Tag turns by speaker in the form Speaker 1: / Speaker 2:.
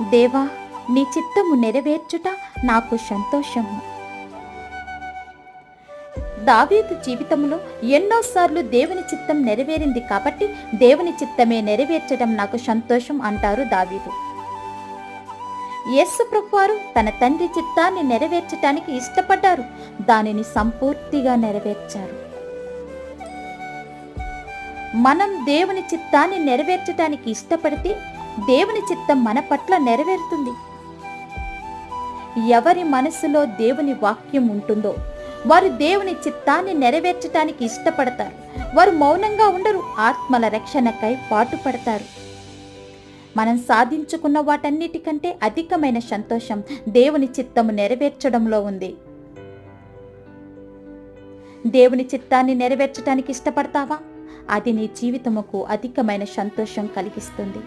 Speaker 1: దేవా, నీ చిత్తము నెరవేర్చుట నాకు సంతోషము. దావీదు జీవితంలో ఎన్నోసార్లు దేవుని చిత్తం నెరవేరింది కాబట్టి దేవుని చిత్తమే నెరవేర్చడం నాకు సంతోషం అంటారు దావీదు. యేసు ప్రభువారు తన తండ్రి చిత్తాన్ని నెరవేర్చటానికి ఇష్టపడ్డారు, దానిని సంపూర్తిగా నెరవేర్చారు. మనం దేవుని చిత్తాన్ని నెరవేర్చటానికి ఇష్టపడితే దేవుని చిత్తం మన పట్ల నెరవేరుతుంది. ఎవరి మనసులో దేవుని వాక్యం ఉంటుందో వారు దేవుని చిత్తాన్ని నెరవేర్చటానికి ఇష్టపడతారు. వారు మౌనంగా ఉండరు, ఆత్మల రక్షణకై పాటుపడతారు. మనం సాధించుకున్న వాటన్నిటికంటే అధికమైన సంతోషం దేవుని చిత్తము నెరవేర్చడంలో ఉంది. దేవుని చిత్తాన్ని నెరవేర్చటానికి ఇష్టపడతావా? అది నీ జీవితముకు అధికమైన సంతోషం కలిగిస్తుంది.